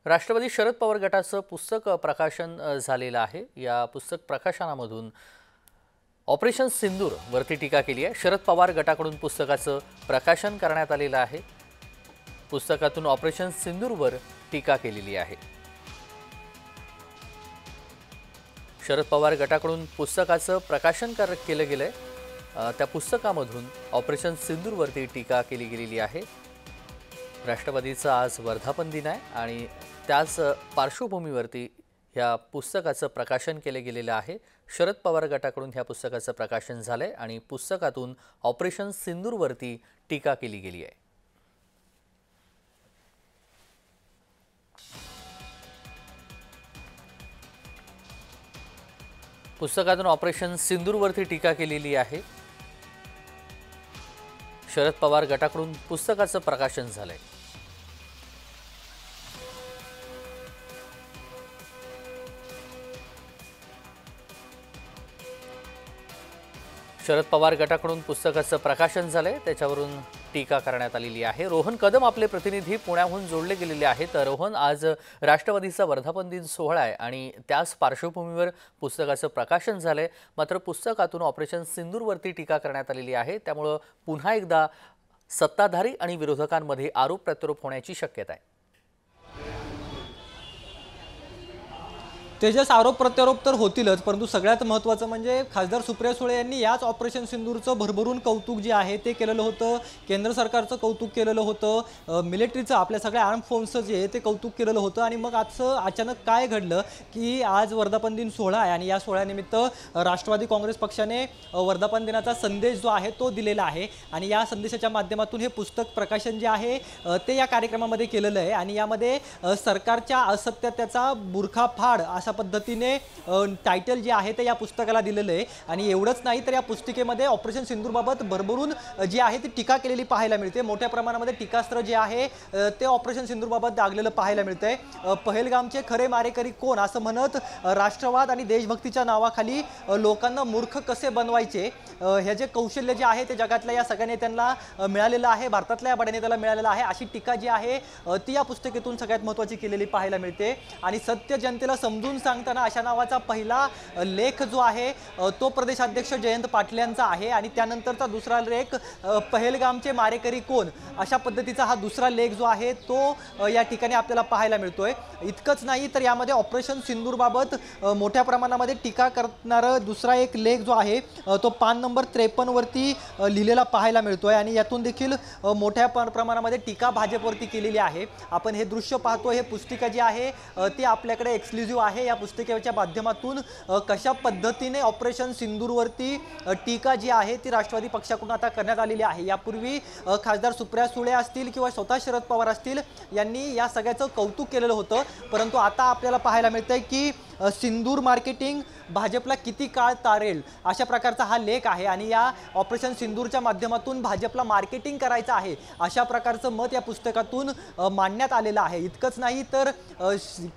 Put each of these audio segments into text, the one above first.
राष्ट्रवादी शरद पवार गटाचं पुस्तक प्रकाशन झालेलं आहे। या पुस्तक प्रकाशनामधून ऑपरेशन सिंदूर वरती टीका केली आहे। शरद पवार गटाकडून पुस्तकाचं प्रकाशन करण्यात आलेलं आहे। पुस्तकातून ऑपरेशन सिंदूरवर टीका केलेली आहे। शरद पवार गटाकडून पुस्तकाचं प्रकाशन केलं गेलंय। त्या पुस्तकामधून ऑपरेशन सिंदूरवरती टीका केली गेलेली आहे। राष्ट्रवादीचा आज वर्धापन दिन आहे आणि त्याच पार्श्वभूमीवरती या पुस्तकाचं प्रकाशन केले गेलेलं आहे। शरद पवार गटाकडून ह्या पुस्तकाचं प्रकाशन झालंय आणि पुस्तकातून ऑपरेशन सिंदूरवरती टीका केली गेली आहे। पुस्तकातून ऑपरेशन सिंदूरवरती टीका केलेली आहे। शरद पवार गटाकडून पुस्तकाचं प्रकाशन झालंय। शरद पवार गटाकडून पुस्तकाचं प्रकाशन झालंय, त्याच्यावरून टीका करण्यात आलेली आहे। रोहन कदम आपले प्रतिनिधी पुण्याहून जोडले गेलेले आहेत। रोहन, आज राष्ट्रवादीचा वर्धापन दिन सोहळा आहे आणि त्याच पार्श्वभूमीवर पुस्तकाचं प्रकाशन झालंय। मात्र पुस्तकातून ऑपरेशन सिंदूरवरती टीका करण्यात आलेली आहे, त्यामुळे पुन्हा एकदा सत्ताधारी आणि विरोधकांमध्ये आरोप प्रत्यारोप होण्याची शक्यता आहे। तेजस, आरोप प्रत्यारोप तर होतीलच, परंतु सगळ्यात महत्त्वाचं म्हणजे खासदार सुप्रिया सुळे यांनी याच ऑपरेशन सिंदूरचं भरभरून कौतुक जे आहे ते केलेलं होतं। केंद्र सरकारचं कौतुक केलेलं होतं, मिलिटरीचं, आपल्या सगळ्या आर्म फोर्सचं जे आहे ते कौतुक केलेलं होतं। आणि मग आजचं अचानक काय घडलं की आज वर्धापन दिन सोहळा आहे आणि या सोहळ्यानिमित्त राष्ट्रवादी काँग्रेस पक्षाने वर्धापन दिनाचा संदेश जो आहे तो दिलेला आहे आणि या संदेशाच्या माध्यमातून हे पुस्तक प्रकाशन जे आहे ते या कार्यक्रमामध्ये केलेलं आहे। आणि यामध्ये सरकारच्या असत्याचा बुरखा फाड अशा पद्धतीने टायटल जे आहे ते या पुस्तकाला दिलेलं आहे। आणि एवढंच नाही तर या पुस्तिकेमध्ये ऑपरेशन सिंदूरबाबत भरभरून जी आहे ती टीका केलेली पाहायला मिळते। मोठ्या प्रमाणामध्ये टीकास्त्र जे आहे ते ऑपरेशन सिंदूरबाबत दागलेलं पाहायला मिळतंय। पहलगामचे खरे मारेकरी कोण असं म्हणत राष्ट्रवाद आणि देशभक्तीच्या नावाखाली लोकांना मूर्ख कसे बनवायचे हे जे कौशल्य जे आहे ते जगातल्या या सगळ्या नेत्यांना मिळालेलं आहे, भारतातल्या या बड्या नेत्याला मिळालेलं आहे। अशी टीका जी आहे ती या पुस्तकेतून सगळ्यात महत्त्वाची केलेली पाहायला मिळते। आणि सत्य जनतेला समजून सांगताना अशा नावाचा पहिला लेख जो आहे तो प्रदेशाध्यक्ष जयंत पाटील यांचा आहे आणि त्यानंतरचा दुसरा लेख पहलगामचे मारेकरी कोण अशा पद्धतीचा हा दुसरा लेख जो आहे तो या ठिकाणी आपल्याला पाहायला मिळतोय। इतकंच नाही तर यामध्ये ऑपरेशन सिंदूरबाबत मोठ्या प्रमाणामध्ये टीका करणारा दुसरा एक लेख जो आहे तो पान नंबर 53 वरती लिहिलेला पाहायला मिळतोय आणि यातून देखील मोठ्या प्रमाणामध्ये टीका भाजपवरती केलेली आहे। आपण हे दृश्य पाहतोय, हे पुस्तिका जी आहे ती आपल्याकडे एक्सक्लुझिव्ह आहे। या पुस्तिकेच्या माध्यमातून कशा पद्धतीने ऑपरेशन सिंदूरवरती टीका जी आहे ती राष्ट्रवादी पक्षाकडून आता करण्यात आलेली आहे। यापूर्वी खासदार सुप्रिया सुळे असतील किंवा स्वतः शरद पवार असतील यांनी या सगळ्याचं कौतुक केलेलं होतं, परंतु आता आपल्याला पाहायला मिळतंय की सिंदूर मार्केटिंग भाजपला किती काळ तारेल अशा प्रकारचा हा लेख आहे। आणि या ऑपरेशन सिंदूरच्या माध्यमातून भाजपला मार्केटिंग करायचं आहे अशा प्रकारचं मत या पुस्तकातून मांडण्यात आलेलं आहे। इतकंच नाही तर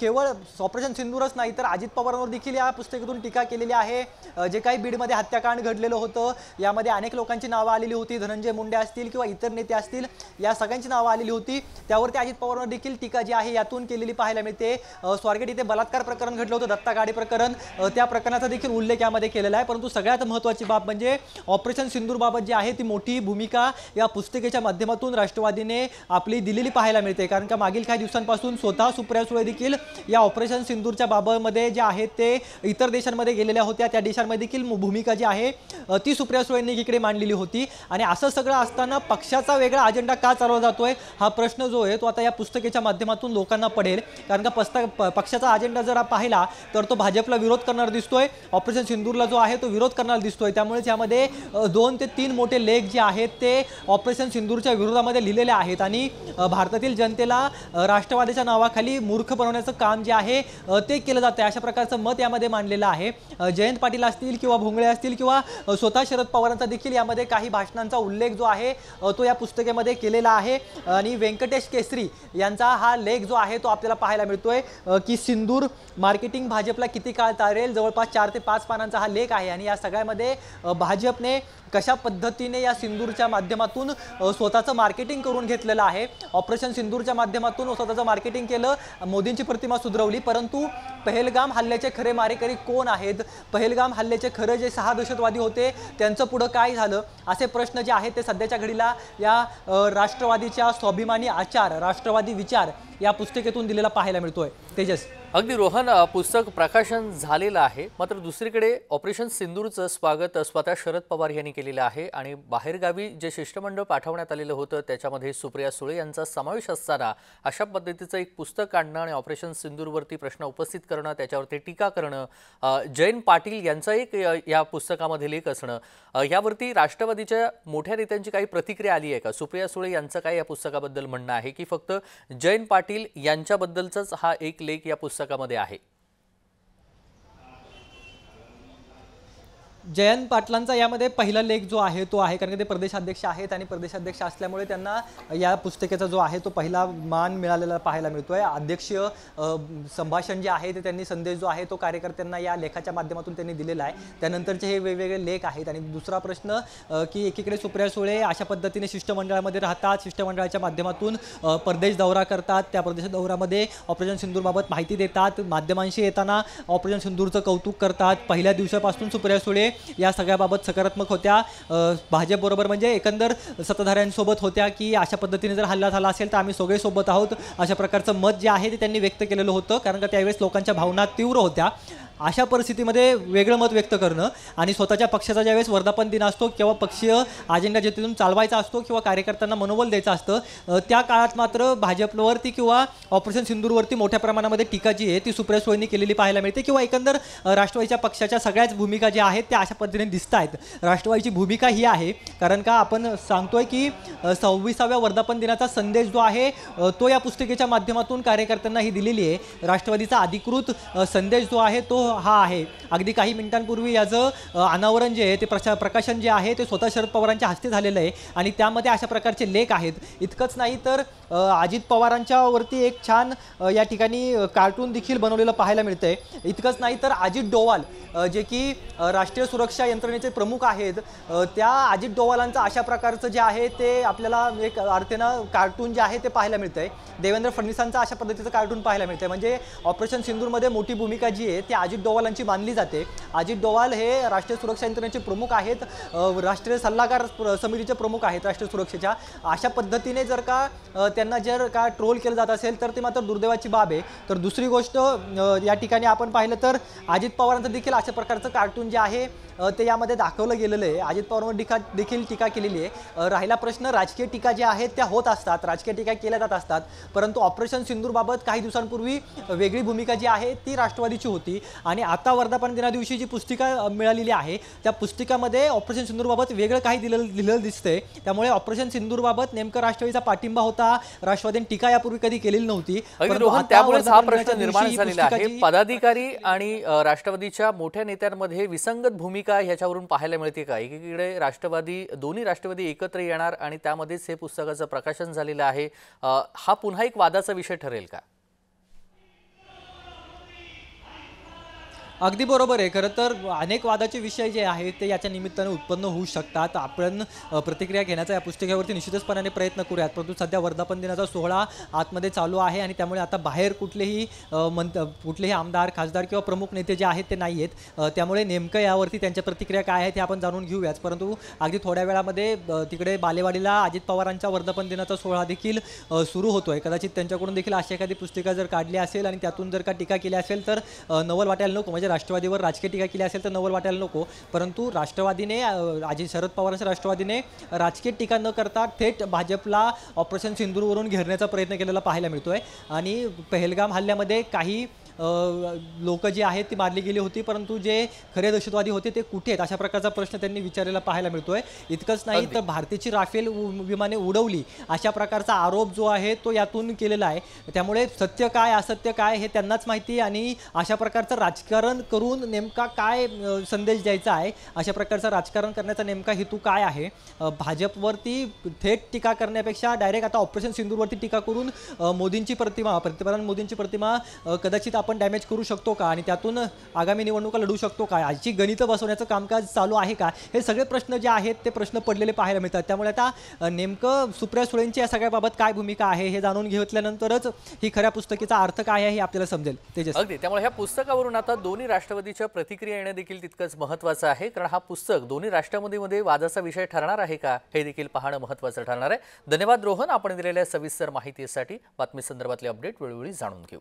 केवळ ऑपरेशन सिंदूरच नाही तर अजित पवारांवर देखील या पुस्तकातून टीका केलेली आहे। जे काही बीडमध्ये हत्याकांड घडलेलं होतं यामध्ये अनेक लोकांची नावं आलेली होती, धनंजय मुंडे असतील किंवा इतर नेते असतील, या सगळ्यांची नावं आलेली होती। त्यावरती अजित पवारांवर देखील टीका जी आहे यातून केलेली पाहायला मिळते। स्वारगेट इथे बलात्कार प्रकरण घडलं होतं, दत्ता गाडी प्रकरण, त्या प्रकरणाचा देखील उल्लेख यामध्ये केलेला आहे। परंतु सगळ्यात महत्त्वाची बाब म्हणजे ऑपरेशन सिंदूरबाबत जी आहे ती मोठी भूमिका या पुस्तिकेच्या माध्यमातून राष्ट्रवादीने आपली दिलेली पाहायला मिळते। कारण का मागील काही दिवसांपासून स्वतः सुप्रिया सुळे देखील या ऑपरेशन सिंदूरच्या बाबतमध्ये जे आहे ते इतर देशांमध्ये गेलेल्या होत्या, त्या देशांमध्ये देखील भूमिका जी आहे ती सुप्रिया सुळेंनी इकडे मांडलेली होती। आणि असं सगळं असताना पक्षाचा वेगळा अजेंडा का चालवला जातोय हा प्रश्न जो आहे तो आता या पुस्तकेच्या माध्यमातून लोकांना पडेल। कारण का पक्षाचा अजेंडा जर पाहिला तर तो भाजपला विरोध करणार दिसतोय, ऑपरेशन सिंदूरला जो आहे तो विरोध करणार दिसतोय। त्यामुळेच यामध्ये 2 ते 3 मोठे लेख जे आहेत ते ऑपरेशन सिंदूरच्या विरोधामध्ये लिहिलेले आहेत आणि भारतातील जनतेला राष्ट्रवादीच्या नावाखाली मूर्ख बनवण्याचं काम जे आहे ते केलं जातं अशा प्रकारचं मत यामध्ये मांडलेलं आहे। जयंत पाटील असतील किंवा भोंगळे असतील किंवा स्वतः शरद पवारांचा देखील यामध्ये काही भाषणांचा उल्लेख जो आहे तो या पुस्तकेमध्ये केलेला आहे। आणि व्यंकटेश केसरी यांचा हा लेख जो आहे तो आपल्याला पाहायला मिळतोय की सिंदूर मार्केटिंग भाजपला किती काळ तारेल, जवळपास जवळपास 4 ते 5 पानांचा हा लेख आहे आणि या सगळ्यामध्ये भाजपने कशा पद्धतीने या सिंदूरच्या माध्यमातून स्वतःचं मार्केटिंग करून घेतलेलं आहे। ऑपरेशन सिंदूरच्या माध्यमातून स्वतःचं मार्केटिंग केलं, मोदींची प्रतिमा सुधरवली, परंतु पहलगाम हल्ल्याचे खरे मारेकरी कोण आहेत, पहलगाम हल्ल्याचे खरे जे 6 दहशतवादी होते त्यांचं पुढं काय झालं, असे प्रश्न जे आहेत ते सध्याच्या घडीला या राष्ट्रवादीच्या स्वाभिमानी आचार, राष्ट्रवादी विचार या पुस्तकेतून दिलेला पाहायला मिळतोय। तेजस, अगदी रोहन, पुस्तक प्रकाशन झालेलं आहे, मात्र दुसरीकडे ऑपरेशन सिंदूरचं स्वागत स्वतः शरद पवार यांनी केलेलं आहे आणि बाहेरगावी जे शिष्टमंडळ पाठवण्यात आलेलं होतं त्याच्यामध्ये सुप्रिया सुळे यांचा समावेश असताना अशा पद्धतीचं एक पुस्तक काढणं आणि ऑपरेशन सिंदूरवरती प्रश्न उपस्थित करणं, त्याच्यावरती टीका करणं, जयंत पाटील यांचा एक या पुस्तकामध्ये लेख असणं, यावरती राष्ट्रवादीच्या मोठ्या नेत्यांची काही प्रतिक्रिया आली आहे का? सुप्रिया सुळे यांचं काय या पुस्तकाबद्दल म्हणणं आहे की फक्त जयंत पाटील यांच्याबद्दलचाच हा एक लेख या पुस्तकामध्ये आहे? जयंत पाटलांचा यामध्ये पहिला लेख जो आहे तो आहे, कारण की ते प्रदेशाध्यक्ष आहेत आणि प्रदेशाध्यक्ष असल्यामुळे त्यांना या पुस्तकाचा जो आहे तो पहिला मान मिळालेला पाहायला मिळतोय। अध्यक्षीय संभाषण जे आहे ते त्यांनी संदेश जो आहे तो कार्यकर्त्यांना या लेखाच्या माध्यमातून त्यांनी दिलेला आहे। त्यानंतरचे हे वेगवेगळे लेख आहेत आणि दुसरा प्रश्न की एकीकडे सुप्रिया सुळे अशा पद्धतीने शिष्टमंडळामध्ये राहतात, शिष्टमंडळाच्या माध्यमातून परदेश दौरा करतात, त्या परदेश दौऱ्यामध्ये ऑपरेशन सिंदूरबाबत माहिती देतात, माध्यमांशी येताना ऑपरेशन सिंदूरचं कौतुक करतात। पहिल्या दिवसापासून सुप्रिया सुळे या सगळ्याबाबत सकारात्मक होत्या, भाजप बरोबर म्हणजे एकंदर सत्ताधाऱ्यांसोबत होत्या की अशा पद्धतीने जर हल्ला झाला असेल तर आम्ही सगळे सोबत आहोत, अशा प्रकारचं मत जे आहे ते त्यांनी व्यक्त केलेलं होतं, कारण का त्यावेळेस लोकांच्या भावना तीव्र होत्या। अशा परिस्थितीमध्ये वेगळं मत व्यक्त करणं आणि स्वतःच्या पक्षाचा ज्यावेळेस वर्धापन दिन असतो किंवा पक्षीय अजेंडा जिथून चालवायचा असतो किंवा कार्यकर्त्यांना मनोबल द्यायचं असतं, त्या काळात मात्र भाजपवरती किंवा ऑपरेशन सिंदूरवरती मोठ्या प्रमाणामध्ये टीका जी आहे ती सुप्रिया सुळेंनी केलेली पाहायला मिळते किंवा एकंदर राष्ट्रवादीच्या पक्षाच्या सगळ्याच भूमिका ज्या आहेत त्या अशा पद्धतीने दिसत आहेत। राष्ट्रवादीची भूमिका ही आहे, कारण का आपण सांगतोय की 26व्या वर्धापन दिनाचा संदेश जो आहे तो या पुस्तिकेच्या माध्यमातून कार्यकर्त्यांना ही दिलेली आहे। राष्ट्रवादीचा अधिकृत संदेश जो आहे तो हा आहे। अगदी काही मिनिटांपूर्वी याचं अनावरण जे आहे ते प्रकाशन जे आहे ते स्वतः शरद पवारांच्या हस्ते झालेलं आहे आणि त्यामध्ये अशा प्रकारचे लेख आहेत। इतकंच नाही तर अजित पवारांच्या वरती एक छान या ठिकाणी कार्टून देखील बनवलेलं पाहायला मिळतंय। इतकंच नाही तर अजित डोवाल जे की राष्ट्रीय सुरक्षा यंत्रणेचे प्रमुख आहेत, त्या अजित डोवालांचं अशा प्रकारचं जे आहे ते आपल्याला एक अर्थानं कार्टून जे आहे ते पाहायला मिळतंय। देवेंद्र फडणवीसांचं अशा पद्धतीचं कार्टून पाहायला मिळतंय, म्हणजे ऑपरेशन सिंदूरमध्ये मोठी भूमिका जी आहे ती अजित डोवालांची मानली जाते। अजित डोवाल हे राष्ट्रीय सुरक्षा यंत्रणेचे प्रमुख आहेत, राष्ट्रीय सल्लागार समितीचे प्रमुख आहेत राष्ट्रीय सुरक्षेच्या। अशा पद्धतीने जर का त्यांना जर का ट्रोल केलं जात असेल तर ते मात्र दुर्दैवाची बाब आहे। तर दुसरी गोष्ट या ठिकाणी आपण पाहिलं तर अजित पवारांचं देखील अशा प्रकारचं कार्टून जे आहे ते यामध्ये दाखवलं गेलेलं आहे। अजित पवारांवर देखील टीका केलेली आहे। राहिला प्रश्न, राजकीय टीका ज्या आहेत त्या होत असतात, राजकीय टीका केल्या जात असतात, परंतु ऑपरेशन सिंदूरबाबत काही दिवसांपूर्वी वेगळी भूमिका जी आहे ती राष्ट्रवादीची होती आणि आता वर्धापन दिना दिवशी जी पुस्तिका मिळालेली आहे त्या पुस्तिकामध्ये ऑपरेशन सिंदूरबाबत वेगळं काही दिलेलं दिसतंय। त्यामुळे ऑपरेशन सिंदूरबाबत नेमकं राष्ट्रवादीचा पाठिंबा होता, राष्ट्रवादीने टीका यापूर्वी कधी केलेली नव्हती। त्यामुळेच हा प्रश्न निर्माण झालेला आहे। पदाधिकारी आणि राष्ट्रवादीच्या मोठ्या नेत्यांमध्ये विसंगत भूमिका ह्याच्यावरून पाहायला मिळते का? एकीकडे दोन्ही राष्ट्रवादी एकत्र येणार आणि त्यामध्येच हे पुस्तकाचं प्रकाशन झालेलं आहे, हा पुन्हा एक वादाचा विषय ठरेल का? अगदी बरोबर आहे। खरं तर अनेक वादाचे विषय जे आहेत ते याच्या निमित्ताने उत्पन्न होऊ शकतात। आपण प्रतिक्रिया घेण्याचा या पुस्तकावरती निश्चितपणाने प्रयत्न करूयात, परंतु सध्या वर्धापन दिनाचा सोहळा आतमध्ये चालू आहे आणि त्यामुळे आता बाहेर कुठलेही आमदार, खासदार किंवा प्रमुख नेते जे आहेत ते नाही आहेत। त्यामुळे नेमकं यावरती त्यांच्या प्रतिक्रिया काय आहेत हे आपण जाणून घेऊयाच, परंतु अगदी थोड्या वेळामध्ये तिकडे बालेवाडीला अजित पवारांच्या वर्धापन दिनाचा सोहळा देखील सुरू होतोय। कदाचित त्यांच्याकडून देखील अशी एखादी पुस्तिका जर काढली असेल आणि त्यातून जर का टीका केली असेल तर नवल वाटायला नको, म्हणजे राष्ट्रवादीवर राजकीय टीका केली असेल तर नवल वाटायला नको, परंतु राष्ट्रवादीने अजित शरद पवारांच्या राष्ट्रवादीने राजकीय टीका न करता थेट भाजपला ऑपरेशन सिंदूरवरून घेरण्याचा प्रयत्न केलेला पाहायला मिळतोय। आणि पहलगाम हल्ल्यामध्ये काही लोक जी आहेत ती मारली गेली होती, परंतु जे खरे दहशतवादी होते ते कुठे आहेत अशा प्रकारचा प्रश्न त्यांनी विचारलेला पाहायला मिळतोय। इतकंच नाही तर भारतीची राफेल विमाने उडवली अशा प्रकारचा आरोप जो आहे तो यातून केलेला आहे। त्यामुळे सत्य काय असत्य काय हे त्यांनाच माहिती आणि अशा प्रकारचं राजकारण करून नेमका काय संदेश द्यायचा आहे, अशा प्रकारचं राजकारण करण्याचा नेमका हेतू काय आहे? भाजपवरती थेट टीका करण्यापेक्षा डायरेक्ट आता ऑपरेशन सिंदूरवरती टीका करून पंतप्रधान मोदींची प्रतिमा कदाचित आपण डॅमेज करू शकतो का आणि त्यातून आगामी निवडणुका लढू शकतो का, याची गणितं बसवण्याचं कामकाज चालू आहे का, हे सगळे प्रश्न जे आहेत ते प्रश्न पडलेले पाहायला मिळतात. त्यामुळे आता नेमकं सुप्रिया सुळेंची या सगळ्याबाबत काय भूमिका आहे हे जाणून घेतल्यानंतरच ही खऱ्या पुस्तकाचा अर्थ काय आहे हे आपल्याला समजेल. तेजस. अगदी, त्यामुळे ह्या पुस्तकावरून आता दोन्ही राष्ट्रवादीच्या प्रतिक्रिया येणं देखील तितकंच महत्त्वाचं आहे, कारण हा पुस्तक दोन्ही राष्ट्रवादीमध्ये वादाचा विषय ठरणार आहे का हे देखील पाहणं महत्त्वाचं ठरणार आहे. धन्यवाद रोहन, आपण दिलेल्या सविस्तर माहितीसाठी. बातमी संदर्भातले अपडेट वेळोवेळी जाणून घेऊ.